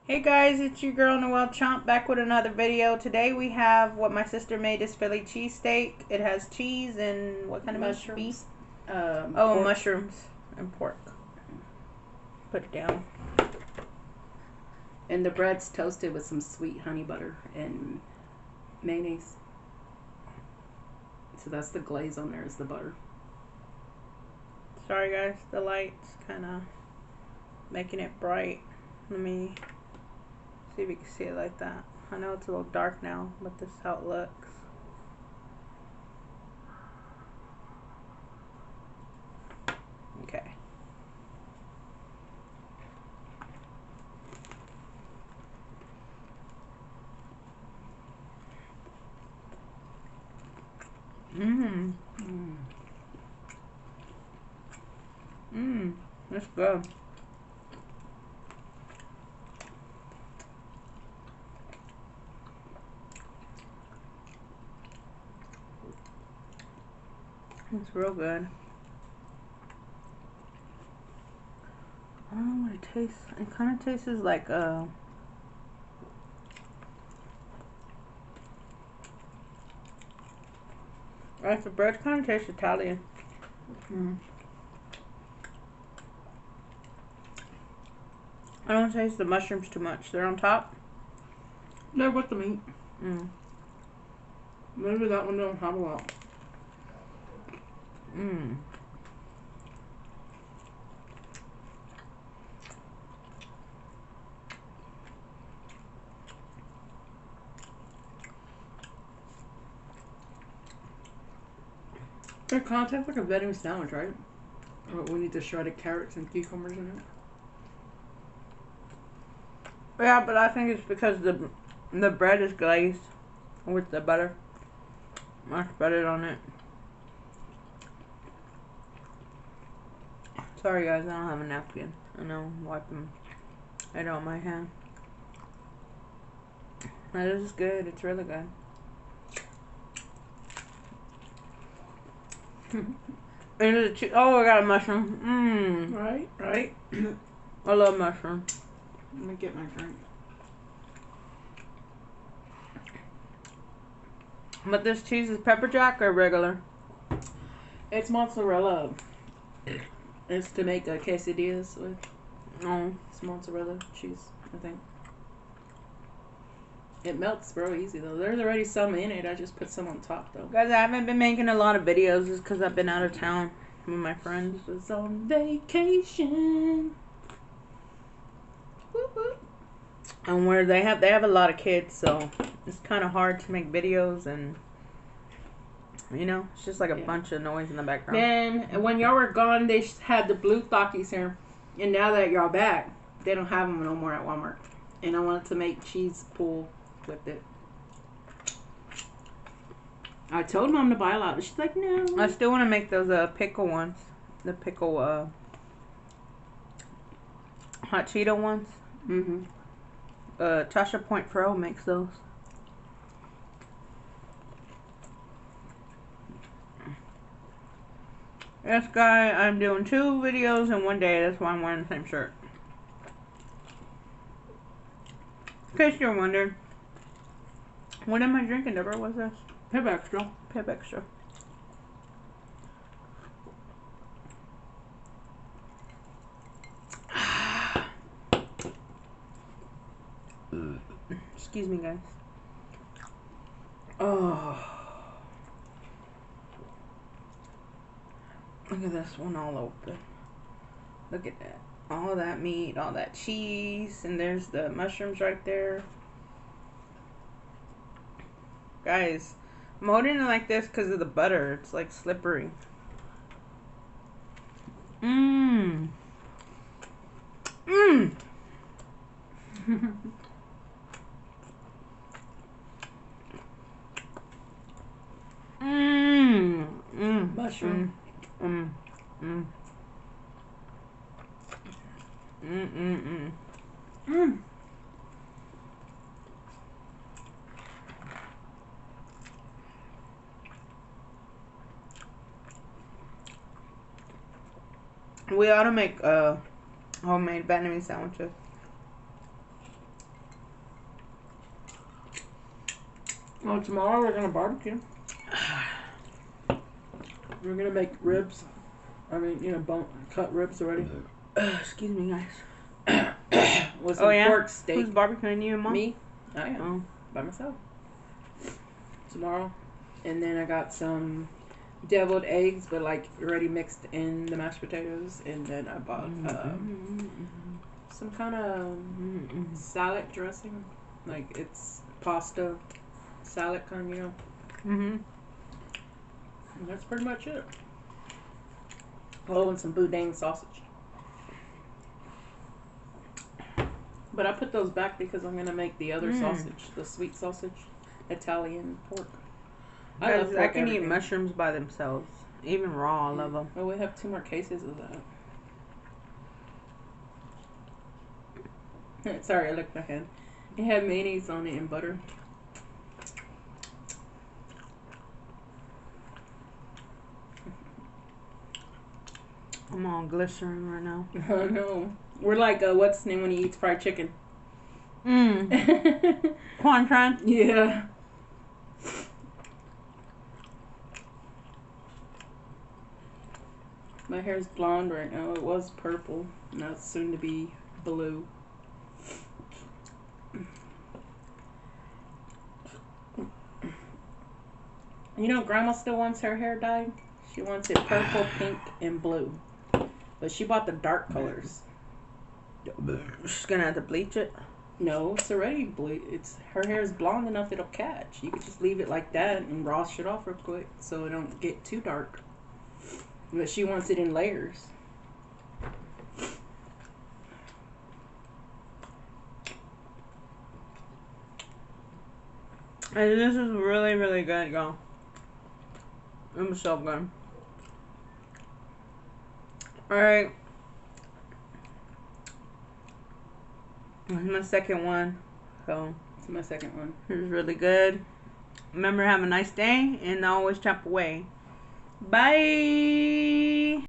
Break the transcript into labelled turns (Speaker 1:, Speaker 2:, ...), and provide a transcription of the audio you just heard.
Speaker 1: Hey guys, it's your girl Noelle Chomp back with another video. Today we have what my sister made, is Philly cheesesteak. It has cheese and what kind of
Speaker 2: mushrooms?
Speaker 1: Beef?
Speaker 2: Pork.
Speaker 1: Mushrooms and pork. Put it down.
Speaker 2: And the bread's toasted with some sweet honey butter and mayonnaise. So that's the glaze on there, is the butter.
Speaker 1: Sorry guys, the light's kind of making it bright. Let me see if you can see it like that. I know it's a little dark now, but this is how it looks. Okay. That's good. It's real good. I don't know what it tastes. It kind of tastes like like the bread kind of tastes Italian. I don't taste the mushrooms too much. They're on top.
Speaker 2: They're with the meat. Maybe that one don't have a lot. It kind of tastes like a vegetable sandwich, right? But we need the shredded carrots and cucumbers in it.
Speaker 1: Yeah, but I think it's because the bread is glazed with the butter. Much butter on it. Sorry guys, I don't have a napkin. I know I'm wiping it on my hand. That is good. It's really good. And oh, I got a mushroom.
Speaker 2: Right.
Speaker 1: I love mushroom.
Speaker 2: Let me get my drink.
Speaker 1: But this cheese is pepper jack or regular?
Speaker 2: It's mozzarella. It's to make quesadillas with.
Speaker 1: Oh.
Speaker 2: It's mozzarella cheese, I think. It melts real easy though. There's already some in it. I just put some on top though.
Speaker 1: Guys, I haven't been making a lot of videos just because I've been out of town with my friends.
Speaker 2: I was on vacation. Whoop, whoop.
Speaker 1: And where they have a lot of kids, so it's kind of hard to make videos, and you know, it's just like a bunch of noise in the background.
Speaker 2: Man, when y'all were gone, they had the blue Takis here, and now that y'all back, they don't have them no more at Walmart. And I wanted to make cheese pool with it. I told Mom to buy a lot, but she's like, no.
Speaker 1: I still want to make those pickle ones, the pickle hot Cheeto ones. Tasha Point Pro makes those. Yes, guy, I'm doing 2 videos in one day. That's why I'm wearing the same shirt. In case you're wondering, what am I drinking, Deborah? What's this?
Speaker 2: Pep Extra.
Speaker 1: Pep Extra. Excuse me, guys. Oh. Look at this one all open. Look at that. All that meat, all that cheese, and there's the mushrooms right there. Guys, I'm holding it like this because of the butter. It's like slippery. Mmm. Mmm.
Speaker 2: Mushroom.
Speaker 1: We ought to make homemade Vietnamese sandwiches.
Speaker 2: Well, tomorrow we're gonna barbecue. We're gonna make ribs. I mean, cut ribs already.
Speaker 1: Excuse me, guys.
Speaker 2: With some pork steak.
Speaker 1: Who's barbecuing, you and Mom?
Speaker 2: Me? I am.
Speaker 1: Oh.
Speaker 2: By myself. Tomorrow. And then I got some deviled eggs, but like already mixed in the mashed potatoes. And then I bought some kind of salad dressing. Like it's pasta salad kind, And that's pretty much it. Oh, and some boudin sausage. But I put those back because I'm gonna make the other sausage, the sweet sausage, Italian pork.
Speaker 1: I can eat mushrooms by themselves, even raw. I love them.
Speaker 2: Well, we have 2 more cases of that. Sorry, I licked my hand. It had mayonnaise on it and butter.
Speaker 1: I'm on glycerin right now.
Speaker 2: Oh no, we're like what's his name when he eats fried chicken?
Speaker 1: Quantron.
Speaker 2: Yeah. My hair's blonde right now. It was purple. Now it's soon to be blue. Grandma still wants her hair dyed. She wants it purple, pink, and blue. But she bought the dark colors.
Speaker 1: She's gonna have to bleach it.
Speaker 2: No, it's already bleach. Her hair is blonde enough it'll catch. You could just leave it like that and wash it off real quick so it don't get too dark. But she wants it in layers.
Speaker 1: And this is really, really good, y'all. It was so good. Alright. This is my second one. So,
Speaker 2: It's my second one.
Speaker 1: it was really good. Remember, have a nice day and always chop away. Bye.